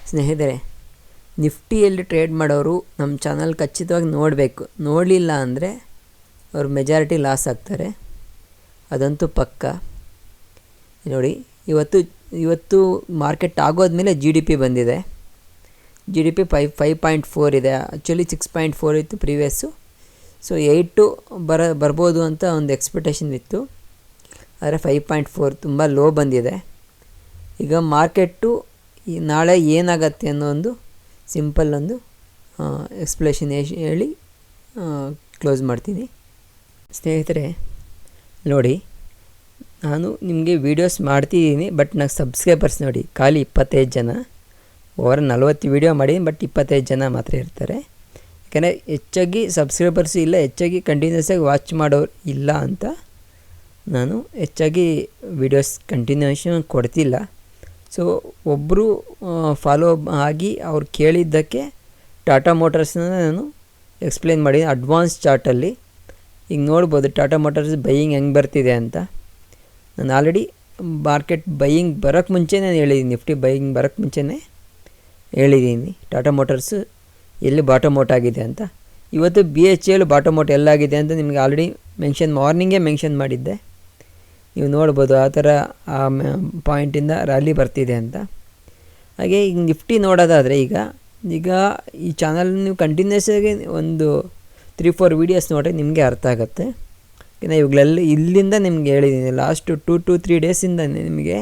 ಸ್ನೇಹಿತರೆ, ನಿಫ್ಟಿಯಲ್ಲಿ ಟ್ರೇಡ್ ಮಾಡೋರು ನಮ್ಮ ಚಾನಲ್ ಖಚಿತವಾಗಿ ನೋಡಬೇಕು. ನೋಡಲಿಲ್ಲ ಅಂದರೆ ಅವ್ರು ಮೆಜಾರಿಟಿ ಲಾಸ್ ಆಗ್ತಾರೆ, ಅದಂತೂ ಪಕ್ಕ. ನೋಡಿ, ಇವತ್ತು ಮಾರ್ಕೆಟ್ ಆಗೋದ್ಮೇಲೆ GDP ಬಂದಿದೆ. GDP 5.4 ಇದೆ. ಆ್ಯಕ್ಚುಲಿ 6.4 ಇತ್ತು ಪ್ರೀವಿಯಸ್ಸು. ಸೊ 8 ಬರ್ಬೋದು ಅಂತ ಒಂದು ಎಕ್ಸ್ಪೆಕ್ಟೇಷನ್ ಇತ್ತು, ಆದರೆ 5.4 ತುಂಬ ಲೋ ಬಂದಿದೆ. ಈಗ ಮಾರ್ಕೆಟು ನಾಳೆ ಏನಾಗತ್ತೆ ಅನ್ನೋ ಒಂದು ಸಿಂಪಲ್ ಒಂದು ಎಕ್ಸ್ಪ್ಲೇಷನ್ ಹೇಳಿ ಕ್ಲೋಸ್ ಮಾಡ್ತೀನಿ. ಸ್ನೇಹಿತರೆ ನೋಡಿ, ನಾನು ನಿಮಗೆ ವೀಡಿಯೋಸ್ ಮಾಡ್ತಿದ್ದೀನಿ, ಬಟ್ ನನಗೆ ಸಬ್ಸ್ಕ್ರೈಬರ್ಸ್ ನೋಡಿ ಖಾಲಿ 25 ಜನ. ಓವರ್ 40 ವೀಡಿಯೋ ಮಾಡಿದ್ದೀನಿ, ಬಟ್ 25 ಜನ ಮಾತ್ರ ಇರ್ತಾರೆ. ಯಾಕೆಂದರೆ ಹೆಚ್ಚಾಗಿ ಸಬ್ಸ್ಕ್ರೈಬರ್ಸು ಇಲ್ಲ, ಹೆಚ್ಚಾಗಿ ಕಂಟಿನ್ಯೂಸ್ ಆಗಿ ವಾಚ್ ಮಾಡೋರು ಇಲ್ಲ ಅಂತ ನಾನು ಹೆಚ್ಚಾಗಿ ವೀಡಿಯೋಸ್ ಕಂಟಿನ್ಯೂಷನ್ ಕೊಡ್ತಿಲ್ಲ. ಸೊ ಒಬ್ಬರು ಫಾಲೋ ಆಗಿ ಅವ್ರು ಕೇಳಿದ್ದಕ್ಕೆ ಟಾಟಾ ಮೋಟರ್ಸ್ನ ನಾನು ಎಕ್ಸ್ಪ್ಲೇನ್ ಮಾಡಿ ಅಡ್ವಾನ್ಸ್ ಚಾರ್ಟಲ್ಲಿ ಈಗ ನೋಡ್ಬೋದು ಟಾಟಾ ಮೋಟರ್ಸ್ ಬೈಯಿಂಗ್ ಹೆಂಗೆ ಬರ್ತಿದೆ ಅಂತ. ನಾನು ಆಲ್ರೆಡಿ ಮಾರ್ಕೆಟ್ ಬೈಯಿಂಗ್ ಬರೋಕ್ಕೆ ಮುಂಚೆನೇ ಹೇಳಿದ್ದೀನಿ, ನಿಫ್ಟಿ ಬೈಯಿಂಗ್ ಬರೋಕ್ಕೆ ಮುಂಚೆನೇ ಹೇಳಿದ್ದೀನಿ ಟಾಟಾ ಮೋಟರ್ಸು ಎಲ್ಲಿ ಬಾಟಮ್ ಔಟ್ ಆಗಿದೆ ಅಂತ. ಇವತ್ತು BHEL ಬಾಟಮ್ ಔಟ್ ಎಲ್ಲಾಗಿದೆ ಅಂತ ನಿಮಗೆ ಆಲ್ರೆಡಿ ಮಾರ್ನಿಂಗೇ ಮೆನ್ಷನ್ ಮಾಡಿದ್ದೆ. ನೀವು ನೋಡ್ಬೋದು ಆ ಥರ ಆ ಪಾಯಿಂಟಿಂದ ರ್ಯಾಲಿ ಬರ್ತಿದೆ ಅಂತ. ಹಾಗೆ ಈಗ ನಿಫ್ಟಿ ನೋಡೋದಾದರೆ ಈಗ ಈ ಚಾನಲ್ ನೀವು ಕಂಟಿನ್ಯೂಸ್ ಆಗಿ ಒಂದು 3-4 ವೀಡಿಯೋಸ್ ನೋಡಿದ್ರೆ ನಿಮಗೆ ಅರ್ಥ ಆಗುತ್ತೆ. ಇನ್ನು ಇವುಗಳೆಲ್ಲ ಇಲ್ಲಿಂದ ನಿಮ್ಗೆ ಹೇಳಿದ್ದೀನಿ, ಲಾಸ್ಟ್ 2 to 3 ಡೇಸಿಂದ ನಿಮಗೆ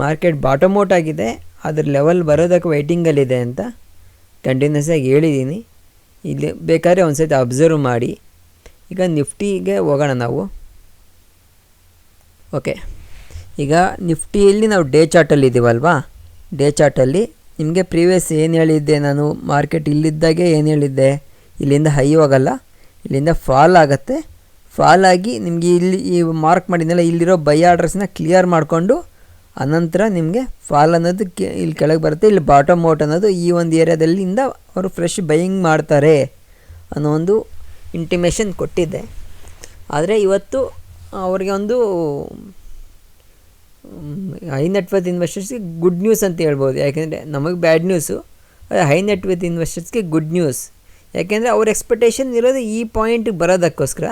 ಮಾರ್ಕೆಟ್ ಬಾಟಮ್ ಔಟ್ ಆಗಿದೆ, ಅದ್ರ ಲೆವೆಲ್ ಬರೋದಕ್ಕೆ ವೆಯ್ಟಿಂಗಲ್ಲಿದೆ ಅಂತ ಕಂಟಿನ್ಯೂಸ್ ಆಗಿ ಹೇಳಿದ್ದೀನಿ. ಇಲ್ಲಿ ಬೇಕಾದ್ರೆ ಒಂದು ಸತಿ ಅಬ್ಸರ್ವ್ ಮಾಡಿ. ಈಗ ನಿಫ್ಟಿಗೆ ಹೋಗೋಣ ನಾವು. ಓಕೆ, ಈಗ ನಿಫ್ಟಿಯಲ್ಲಿ ನಾವು ಡೇ ಚಾರ್ಟಲ್ಲಿ ಇದ್ದೀವಲ್ವಾ, ಡೇ ಚಾರ್ಟಲ್ಲಿ ನಿಮಗೆ ಪ್ರೀವಿಯಸ್ ಏನು ಹೇಳಿದ್ದೆ ನಾನು, ಮಾರ್ಕೆಟ್ ಇಲ್ಲಿದ್ದಾಗೆ ಏನು ಹೇಳಿದ್ದೆ, ಇಲ್ಲಿಂದ ಹೈ ಹೋಗಲ್ಲ, ಇಲ್ಲಿಂದ ಫಾಲ್ ಆಗುತ್ತೆ. ಫಾಲ್ ಆಗಿ ನಿಮಗೆ ಇಲ್ಲಿ ಈ ಮಾರ್ಕ್ ಮಾಡಿದ್ನಲ್ಲ, ಇಲ್ಲಿರೋ ಬೈ ಆರ್ಡರ್ಸ್ನ ಕ್ಲಿಯರ್ ಮಾಡಿಕೊಂಡು ಅನಂತರ ನಿಮಗೆ ಫಾಲ್ ಅನ್ನೋದು ಇಲ್ಲಿ ಕೆಳಗೆ ಬರುತ್ತೆ. ಇಲ್ಲಿ ಬಾಟಮ್ ಔಟ್ ಅನ್ನೋದು ಈ ಒಂದು ಏರಿಯಾದಲ್ಲಿಂದ ಅವರು ಫ್ರೆಶ್ ಬೈಯಿಂಗ್ ಮಾಡ್ತಾರೆ ಅನ್ನೋ ಒಂದು ಇಂಟಿಮೇಷನ್ ಕೊಟ್ಟಿದ್ದೆ. ಆದರೆ ಇವತ್ತು ಅವ್ರಿಗೆ ಒಂದು ಹೈ ನೆಟ್ವರ್ತ್ ಇನ್ವೆಸ್ಟರ್ಸ್ಗೆ ಗುಡ್ ನ್ಯೂಸ್ ಅಂತ ಹೇಳ್ಬೋದು. ಯಾಕೆಂದರೆ ನಮಗೆ ಬ್ಯಾಡ್ ನ್ಯೂಸು, ಅದೇ ಹೈ ನೆಟ್ವರ್ತ್ ಇನ್ವೆಸ್ಟರ್ಸ್ಗೆ ಗುಡ್ ನ್ಯೂಸ್. ಯಾಕೆಂದರೆ ಅವ್ರ ಎಕ್ಸ್ಪೆಕ್ಟೇಷನ್ ಇರೋದು ಈ ಪಾಯಿಂಟಿಗೆ ಬರೋದಕ್ಕೋಸ್ಕರ.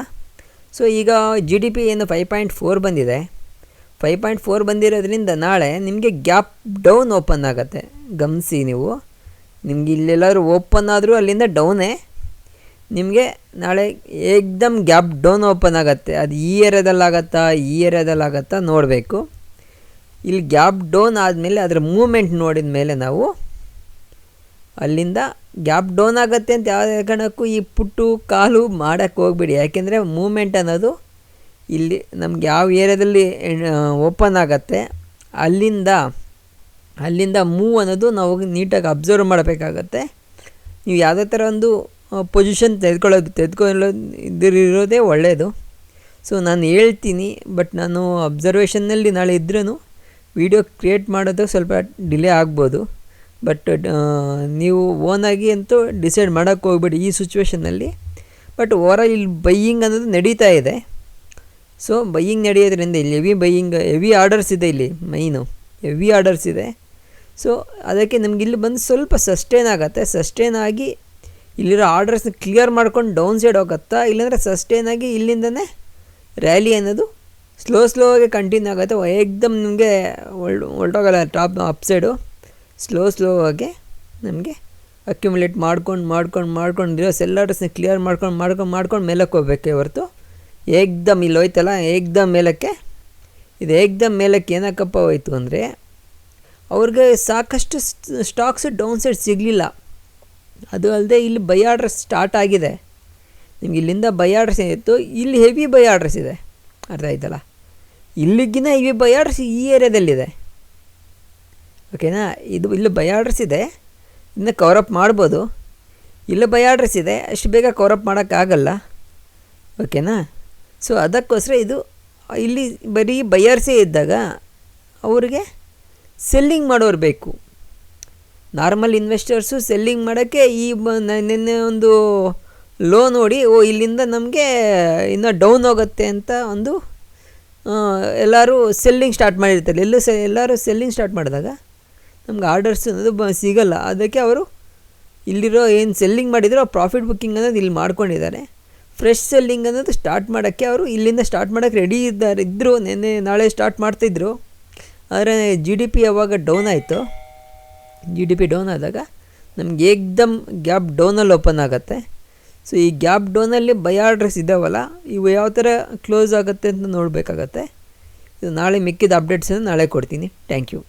ಸೊ ಈಗ GDP ಏನು 5.4 ಬಂದಿದೆ, 5.4 ಬಂದಿರೋದ್ರಿಂದ ನಾಳೆ ನಿಮಗೆ ಗ್ಯಾಪ್ ಡೌನ್ ಓಪನ್ ಆಗುತ್ತೆ. ಗಮನಿಸಿ ನೀವು, ನಿಮಗೆ ಇಲ್ಲೆಲ್ಲರೂ ಓಪನ್ ಆದರೂ ಅಲ್ಲಿಂದ ಡೌನೇ, ನಿಮಗೆ ನಾಳೆ ಏಕ್ದಮ್ ಗ್ಯಾಪ್ ಡೌನ್ ಓಪನ್ ಆಗುತ್ತೆ. ಅದು ಈ ಏರಿಯಾದಲ್ಲಾಗತ್ತಾ ನೋಡಬೇಕು. ಇಲ್ಲಿ ಗ್ಯಾಪ್ ಡೌನ್ ಆದಮೇಲೆ ಅದರ ಮೂಮೆಂಟ್ ನೋಡಿದ ಮೇಲೆ ನಾವು ಅಲ್ಲಿಂದ ಗ್ಯಾಪ್ ಡೌನ್ ಆಗುತ್ತೆ ಅಂತ ಯಾವುದೇ ಕಾರಣಕ್ಕೂ ಈ ಪುಟ್ಟು ಕಾಲು ಮಾಡೋಕ್ಕೆ ಹೋಗ್ಬೇಡಿ. ಯಾಕೆಂದರೆ ಮೂಮೆಂಟ್ ಅನ್ನೋದು ಇಲ್ಲಿ ನಮ್ಗೆ ಯಾವ ಏರಿಯಾದಲ್ಲಿ ಓಪನ್ ಆಗುತ್ತೆ ಅಲ್ಲಿಂದ ಮೂವ್ ಅನ್ನೋದು ನಾವು ನೀಟಾಗಿ ಅಬ್ಸರ್ವ್ ಮಾಡಬೇಕಾಗತ್ತೆ. ನೀವು ಯಾವುದೇ ಥರ ಒಂದು ಪೊಸಿಷನ್ ತೆಗೆದುಕೊಳ್ಳೋದಿರೋದೇ ಒಳ್ಳೆಯದು. ಸೊ ನಾನು ಹೇಳ್ತೀನಿ, ಬಟ್ ನಾನು ಅಬ್ಸರ್ವೇಷನ್ನಲ್ಲಿ ನಾಳೆ ಇದ್ರೂ ವೀಡಿಯೋ ಕ್ರಿಯೇಟ್ ಮಾಡೋದು ಸ್ವಲ್ಪ ಡಿಲೇ ಆಗ್ಬೋದು. ಬಟ್ ನೀವು ಓನಾಗಿ ಅಂತೂ ಡಿಸೈಡ್ ಮಾಡೋಕ್ಕೆ ಹೋಗ್ಬೇಡಿ ಈ ಸಿಚುವೇಷನ್ನಲ್ಲಿ. ಬಟ್ ಓವರಾಲ್ ಇಲ್ಲಿ ಬೈಯಿಂಗ್ ಅನ್ನೋದು ನಡೀತಾ ಇದೆ. ಸೊ ಬೈಯಿಂಗ್ ನಡೆಯೋದ್ರಿಂದ ಇಲ್ಲಿ ಹೆವಿ ಆರ್ಡರ್ಸ್ ಇದೆ, ಇಲ್ಲಿ ಮೈನು ಹೆವಿ ಆರ್ಡರ್ಸ್ ಇದೆ. ಸೊ ಅದಕ್ಕೆ ನಮ್ಗೆ ಇಲ್ಲಿ ಬಂದು ಸ್ವಲ್ಪ ಸಸ್ಟೈನ್ ಆಗುತ್ತೆ. ಸಸ್ಟೈನ್ ಆಗಿ ಇಲ್ಲಿರೋ ಆರ್ಡರ್ಸ್ನ ಕ್ಲಿಯರ್ ಮಾಡ್ಕೊಂಡು ಡೌನ್ ಸೈಡ್ ಹೋಗುತ್ತಾ, ಇಲ್ಲಾಂದರೆ ಸಸ್ಟೈನ್ ಆಗಿ ಇಲ್ಲಿಂದನೇ ರ್ಯಾಲಿ ಅನ್ನೋದು ಸ್ಲೋ ಆಗಿ ಕಂಟಿನ್ಯೂ ಆಗುತ್ತೆ. ಏಕ್ದಮ್ ನಿಮಗೆ ಹೊರಟೋಗಲ್ಲ ಟಾಪ್ ಅಪ್ಸೈಡು. ಸ್ಲೋ ಆಗಿ ನಮಗೆ ಅಕ್ಯುಮುಲೇಟ್ ಮಾಡ್ಕೊಂಡಿರೋ ಸೆಲ್ ಆರ್ಡರ್ಸ್ನ ಕ್ಲಿಯರ್ ಮಾಡ್ಕೊಂಡು ಮೇಲಕ್ಕೆ ಹೋಗ್ಬೇಕೆ ಹೊರತು ಏಕ್ದಮ್ ಇಲ್ಲಿ ಹೋಯ್ತಲ್ಲ ಏಕ್ದಮ್ ಮೇಲಕ್ಕೆ. ಇದು ಏಕ್ದಮ್ ಮೇಲಕ್ಕೆ ಏನಕ್ಕಪ್ಪ ಹೋಯ್ತು ಅಂದರೆ ಅವ್ರಿಗೆ ಸಾಕಷ್ಟು ಸ್ಟಾಕ್ಸು ಡೌನ್ ಸೈಡ್ ಸಿಗಲಿಲ್ಲ. ಅದು ಅಲ್ಲದೆ ಇಲ್ಲಿ ಬೈ ಆರ್ಡರ್ಸ್ ಸ್ಟಾರ್ಟ್ ಆಗಿದೆ. ನಿಮ್ಗೆ ಇಲ್ಲಿಂದ ಬೈ ಆರ್ಡರ್ಸ್ ಏನಿತ್ತು, ಇಲ್ಲಿ ಹೆವಿ ಬೈ ಆರ್ಡರ್ಸ್ ಇದೆ, ಅರ್ಥ ಆಯ್ತಲ್ಲ. ಇಲ್ಲಿಗಿನ ಹೆವಿ ಬೈ ಆರ್ಡರ್ಸ್ ಈ ಏರಿಯಾದಲ್ಲಿದೆ, ಓಕೆನಾ. ಇಲ್ಲಿ ಬೈ ಆರ್ಡರ್ಸ್ ಇದೆ, ಇನ್ನು ಕವರಪ್ ಮಾಡ್ಬೋದು. ಇಲ್ಲಿ ಬೈ ಆರ್ಡರ್ಸ್ ಇದೆ, ಅಷ್ಟು ಬೇಗ ಕವರಪ್ ಮಾಡೋಕ್ಕಾಗಲ್ಲ, ಓಕೆನಾ. ಸೊ ಅದಕ್ಕೋಸ್ಕರ ಇದು ಇಲ್ಲಿ ಬರೀ ಬೈಯರ್ಸೇ ಇದ್ದಾಗ ಅವ್ರಿಗೆ ಸೆಲ್ಲಿಂಗ್ ಮಾಡೋರು ಬೇಕು. ನಾರ್ಮಲ್ ಇನ್ವೆಸ್ಟರ್ಸು ಸೆಲ್ಲಿಂಗ್ ಮಾಡೋಕ್ಕೆ ನಿನ್ನೆ ಒಂದು ಲೋ ನೋಡಿ ಇಲ್ಲಿಂದ ನಮಗೆ ಇನ್ನೂ ಡೌನ್ ಹೋಗುತ್ತೆ ಅಂತ ಒಂದು ಎಲ್ಲರೂ ಸೆಲ್ಲಿಂಗ್ ಸ್ಟಾರ್ಟ್ ಮಾಡಿರ್ತಾರೆ. ಎಲ್ಲರೂ ಸೆಲ್ಲಿಂಗ್ ಸ್ಟಾರ್ಟ್ ಮಾಡಿದಾಗ ನಮ್ಗೆ ಆರ್ಡರ್ಸ್ ಅನ್ನೋದು ಸಿಗೋಲ್ಲ. ಅದಕ್ಕೆ ಅವರು ಇಲ್ಲಿರೋ ಏನು ಸೆಲ್ಲಿಂಗ್ ಮಾಡಿದ್ರು ಆ ಪ್ರಾಫಿಟ್ ಬುಕ್ಕಿಂಗ್ ಅನ್ನೋದು ಇಲ್ಲಿ ಮಾಡ್ಕೊಂಡಿದ್ದಾರೆ. ಫ್ರೆಶ್ ಸೆಲ್ಲಿಂಗ್ ಅನ್ನೋದು ಸ್ಟಾರ್ಟ್ ಮಾಡೋಕ್ಕೆ ಅವರು ಇಲ್ಲಿಂದ ಸ್ಟಾರ್ಟ್ ಮಾಡೋಕ್ಕೆ ರೆಡಿ ಇದ್ದರು. ನೆನ್ನೆ ನಾಳೆ ಸ್ಟಾರ್ಟ್ ಮಾಡ್ತಿದ್ರು. ಆದರೆ GDP ಯಾವಾಗ ಡೌನ್ ಆಯಿತು, GDP ಡೌನ್ ಆದಾಗ ನಮ್ಗೆ ಏಕ್ದಮ್ ಗ್ಯಾಪ್ ಡೌನಲ್ಲಿ ಓಪನ್ ಆಗುತ್ತೆ. ಸೊ ಈ ಗ್ಯಾಪ್ ಡೌನಲ್ಲಿ ಬೈ ಆರ್ಡ್ರಸ್ ಇದ್ದಾವಲ್ಲ, ಇವು ಯಾವ ಥರ ಕ್ಲೋಸ್ ಆಗುತ್ತೆ ಅಂತ ನೋಡಬೇಕಾಗತ್ತೆ. ಇದು ನಾಳೆ ಮಿಕ್ಕಿದ ಅಪ್ಡೇಟ್ಸನ್ನು ನಾಳೆ ಕೊಡ್ತೀನಿ. Thank you.